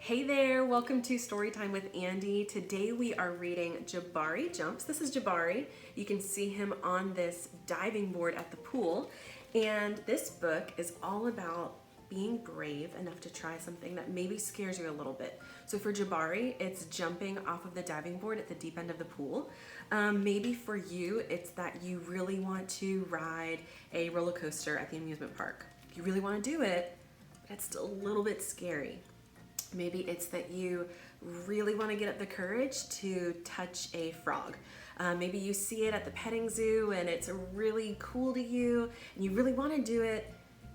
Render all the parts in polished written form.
Hey there, welcome to Storytime with Andy. Today we are reading Jabari Jumps. This is Jabari. You can see him on this diving board at the pool. And this book is all about being brave enough to try something that maybe scares you a little bit. So for Jabari, it's jumping off of the diving board at the deep end of the pool. Maybe for you, it's that you really want to ride a roller coaster at the amusement park. You really want to do it, but it's still a little bit scary. Maybe it's that you really want to get up the courage to touch a frog. Maybe you see it at the petting zoo and it's really cool to you and you really want to do it.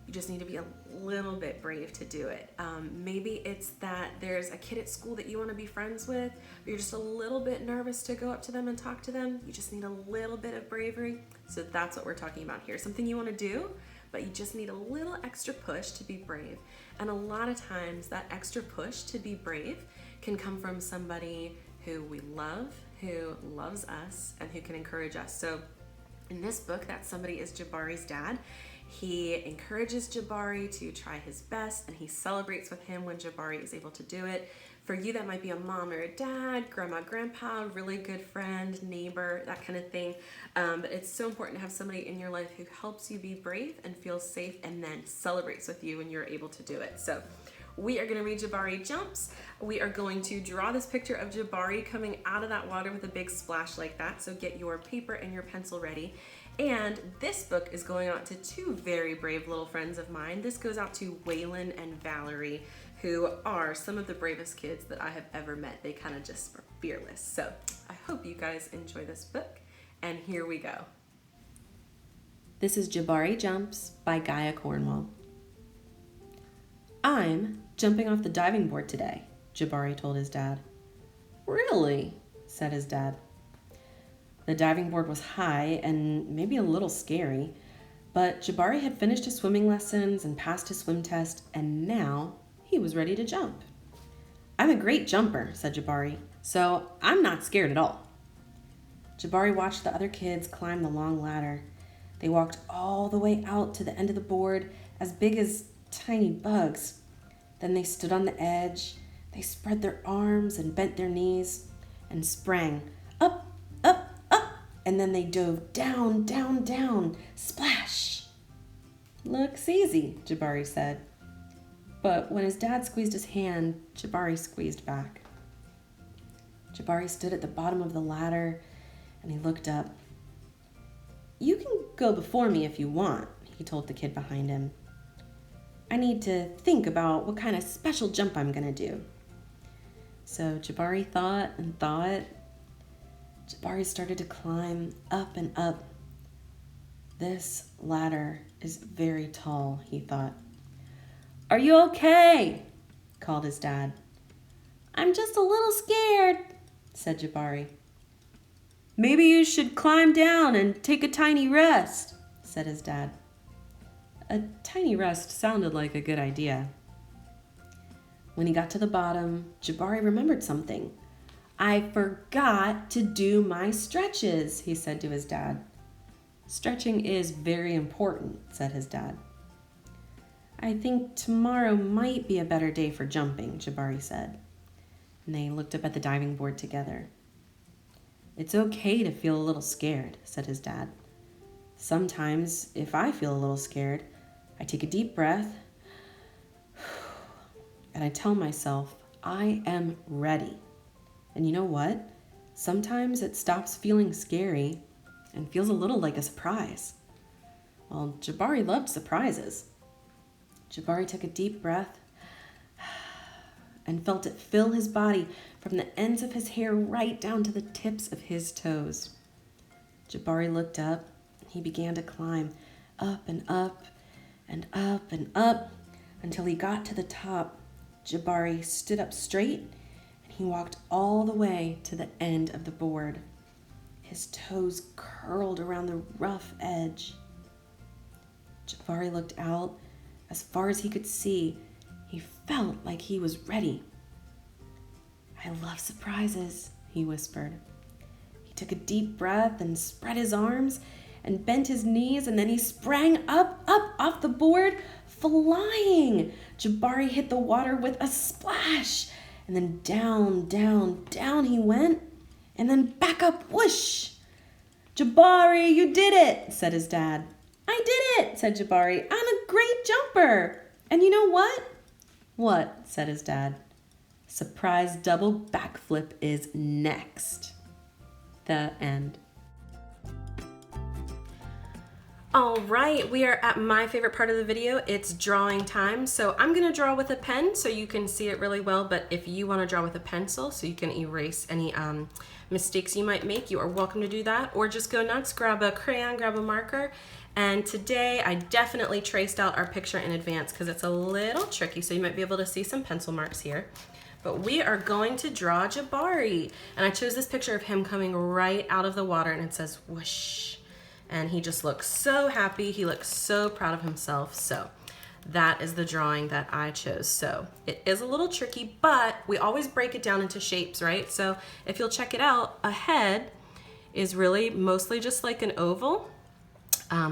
You just need to be a little bit brave to do it. Maybe it's that there's a kid at school that you want to be friends with, but you're just a little bit nervous to go up to them and talk to them. You just need a little bit of bravery. So that's what we're talking about here. Something you want to do, but you just need a little extra push to be brave. And a lot of times that extra push to be brave can come from somebody who we love, who loves us, and who can encourage us. So in this book, that somebody is Jabari's dad. He encourages Jabari to try his best, and he celebrates with him when Jabari is able to do it. For you, that might be a mom or a dad, grandma, grandpa, really good friend, neighbor, that kind of thing. But it's so important to have somebody in your life who helps you be brave and feels safe and then celebrates with you when you're able to do it. So we are going to read Jabari Jumps. We are going to draw this picture of Jabari coming out of that water with a big splash like that. So get your paper and your pencil ready. And this book is going out to two very brave little friends of mine. This goes out to Waylon and Valerie, who are some of the bravest kids that I have ever met. They kind of just are fearless. So I hope you guys enjoy this book. And here we go. This is Jabari Jumps by Gaia Cornwall. I'm jumping off the diving board today, Jabari told his dad. Really? Said his dad. The diving board was high and maybe a little scary, but Jabari had finished his swimming lessons and passed his swim test, and now he was ready to jump. I'm a great jumper, said Jabari, so I'm not scared at all. Jabari watched the other kids climb the long ladder. They walked all the way out to the end of the board, as big as tiny bugs. Then they stood on the edge. They spread their arms and bent their knees and sprang up, up, up, and then they dove down, down, down, splash. Looks easy, Jabari said. But when his dad squeezed his hand, Jabari squeezed back. Jabari stood at the bottom of the ladder and he looked up. You can go before me if you want, he told the kid behind him. I need to think about what kind of special jump I'm gonna do. So Jabari thought and thought. Jabari started to climb up and up. This ladder is very tall, he thought. Are you okay? Called his dad. I'm just a little scared, said Jabari. Maybe you should climb down and take a tiny rest, said his dad. A tiny rest sounded like a good idea. When he got to the bottom, Jabari remembered something. I forgot to do my stretches, he said to his dad. Stretching is very important, said his dad. I think tomorrow might be a better day for jumping, Jabari said. And they looked up at the diving board together. It's okay to feel a little scared, said his dad. Sometimes, if I feel a little scared, I take a deep breath and I tell myself, I am ready. And you know what? Sometimes it stops feeling scary and feels a little like a surprise. Well, Jabari loved surprises. Jabari took a deep breath and felt it fill his body from the ends of his hair right down to the tips of his toes. Jabari looked up. He began to climb up and up and up and up until he got to the top. Jabari stood up straight and he walked all the way to the end of the board. His toes curled around the rough edge. Jabari looked out. As far as he could see, he felt like he was ready. I love surprises, he whispered. He took a deep breath and spread his arms, and bent his knees, and then he sprang up off the board, flying. Jabari hit the water with a splash, and then down he went, and then back up, whoosh. Jabari, you did it, said his dad. I did it, said Jabari. I'm a great jumper. And you know what? What? Said his dad. Surprise double backflip is next. The end. All right, we are at my favorite part of the video. It's drawing time. So I'm gonna draw with a pen so you can see it really well, but if you wanna draw with a pencil so you can erase any mistakes you might make, you are welcome to do that, or just go nuts, grab a crayon, grab a marker. And today I definitely traced out our picture in advance because it's a little tricky, so you might be able to see some pencil marks here. But we are going to draw Jabari. And I chose this picture of him coming right out of the water, and it says whoosh. And he just looks so happy. He looks so proud of himself. So that is the drawing that I chose. So it is a little tricky, but we always break it down into shapes, right? So if you'll check it out, a head is really mostly just like an oval.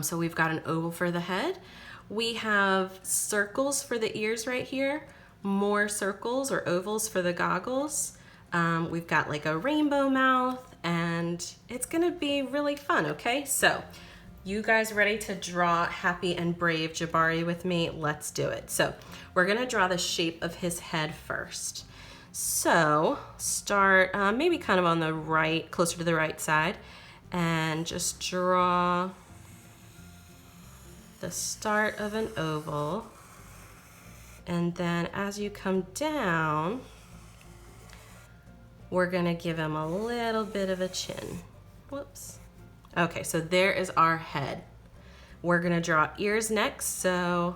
So we've got an oval for the head. We have circles for the ears right here, more circles or ovals for the goggles. We've got like a rainbow mouth, and it's gonna be really fun, okay? So you guys ready to draw happy and brave Jabari with me? Let's do it. So we're gonna draw the shape of his head first. So start maybe kind of on the right, closer to the right side, and just draw the start of an oval. And then as you come down, we're gonna give him a little bit of a chin. Whoops. Okay, so there is our head. We're gonna draw ears next, so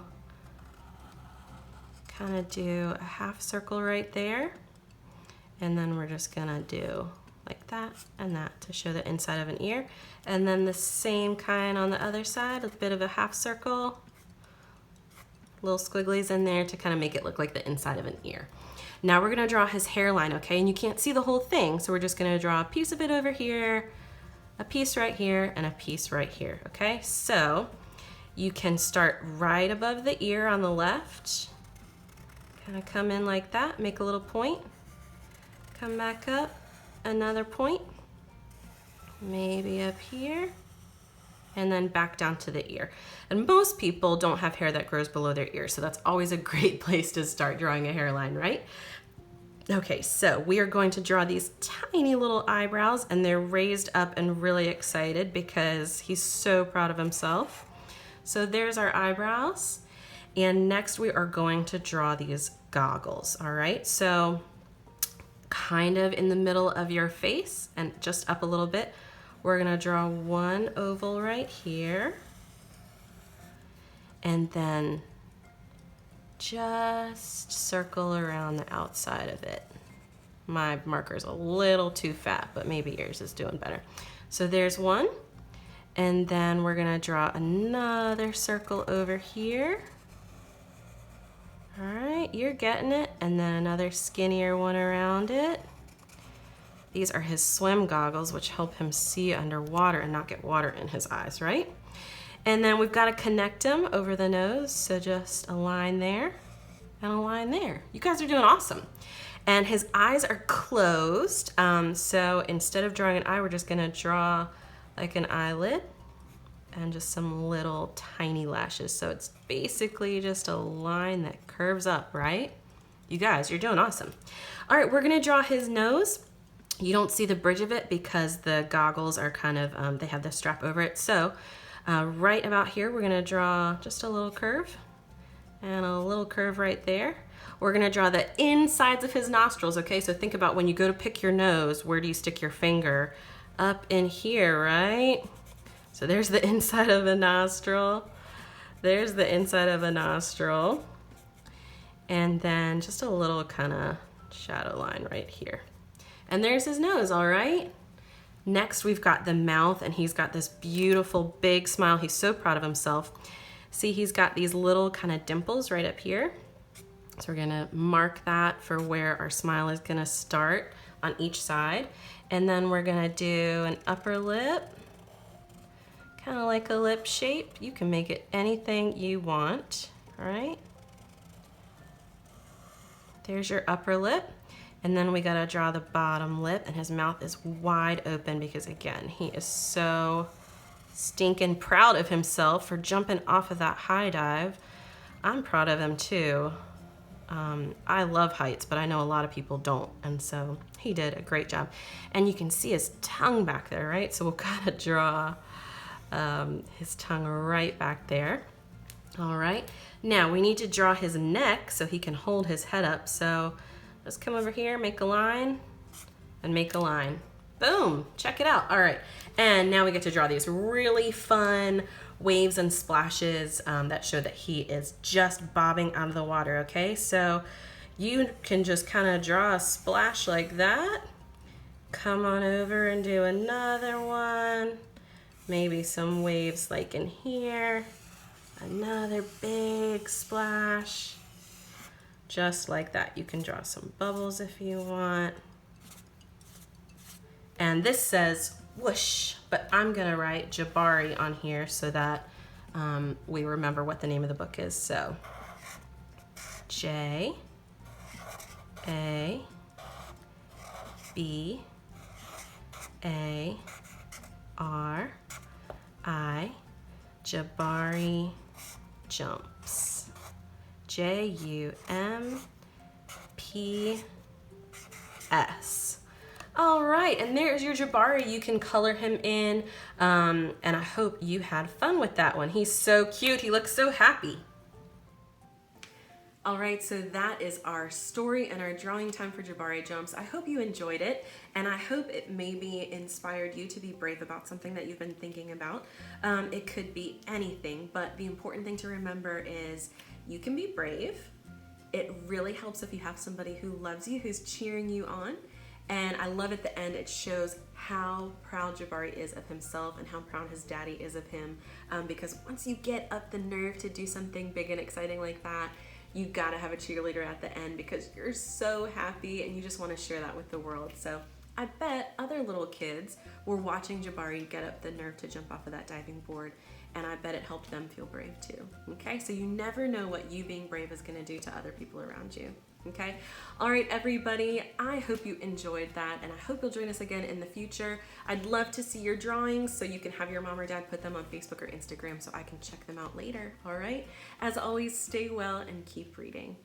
kind of do a half circle right there. And then we're just gonna do like that and that to show the inside of an ear. And then the same kind on the other side, a bit of a half circle, little squigglies in there to kind of make it look like the inside of an ear. Now we're gonna draw his hairline, okay? And you can't see the whole thing, so we're just gonna draw a piece of it over here, a piece right here, and a piece right here, okay? So you can start right above the ear on the left, kind of come in like that, make a little point, come back up, another point, maybe up here, and then back down to the ear. And most people don't have hair that grows below their ears, so that's always a great place to start drawing a hairline, right? Okay, so we are going to draw these tiny little eyebrows, and they're raised up and really excited because he's so proud of himself. So there's our eyebrows. And next we are going to draw these goggles, all right? So kind of in the middle of your face and just up a little bit, we're gonna draw one oval right here, and then just circle around the outside of it. My marker's a little too fat, but maybe yours is doing better. So there's one, and then we're gonna draw another circle over here. All right, you're getting it, and then another skinnier one around it. These are his swim goggles, which help him see underwater and not get water in his eyes, right? And then we've got to connect him over the nose, so just a line there and a line there. You guys are doing awesome. And his eyes are closed, so instead of drawing an eye, we're just gonna draw like an eyelid and just some little tiny lashes. So it's basically just a line that curves up, right? You guys, you're doing awesome. All right, we're gonna draw his nose. You don't see the bridge of it because the goggles are kind of, they have the strap over it. So right about here, we're gonna draw just a little curve and a little curve right there. We're gonna draw the insides of his nostrils, okay? So think about when you go to pick your nose, where do you stick your finger? Up in here, right? So there's the inside of a nostril. There's the inside of a nostril. And then just a little kind of shadow line right here. And there's his nose, all right? Next, we've got the mouth, and he's got this beautiful big smile. He's so proud of himself. See, he's got these little kind of dimples right up here. So we're gonna mark that for where our smile is gonna start on each side. And then we're gonna do an upper lip, kind of like a lip shape. You can make it anything you want, all right? There's your upper lip. And then we gotta draw the bottom lip, and his mouth is wide open because again, he is so stinking proud of himself for jumping off of that high dive. I'm proud of him too. I love heights, but I know a lot of people don't, and so he did a great job. And you can see his tongue back there, right? So we'll kind of draw his tongue right back there. All right, now we need to draw his neck so he can hold his head up. So just come over here, make a line, and make a line. Boom, check it out. All right, and now we get to draw these really fun waves and splashes that show that he is just bobbing out of the water, okay? So you can just kind of draw a splash like that. Come on over and do another one. Maybe some waves like in here. Another big splash. Just like that. You can draw some bubbles if you want. And this says whoosh, but I'm gonna write Jabari on here so that we remember what the name of the book is. So J A B A R I, Jabari Jumps. Jumps. All right, and there's your Jabari. You can color him in, and I hope you had fun with that one. He's so cute. He looks so happy. All right, so that is our story and our drawing time for Jabari Jumps. I hope you enjoyed it, and I hope it maybe inspired you to be brave about something that you've been thinking about. It could be anything, but the important thing to remember is you can be brave. It really helps if you have somebody who loves you, who's cheering you on. And I love at the end, it shows how proud Jabari is of himself and how proud his daddy is of him. Because once you get up the nerve to do something big and exciting like that, you gotta have a cheerleader at the end because you're so happy and you just wanna share that with the world. So I bet other little kids were watching Jabari get up the nerve to jump off of that diving board, and I bet it helped them feel brave too, okay? So you never know what you being brave is gonna do to other people around you. Okay, all right, everybody, I hope you enjoyed that, and I hope you'll join us again in the future. I'd love to see your drawings so you can have your mom or dad put them on Facebook or Instagram so I can check them out later, all right? As always, stay well and keep reading.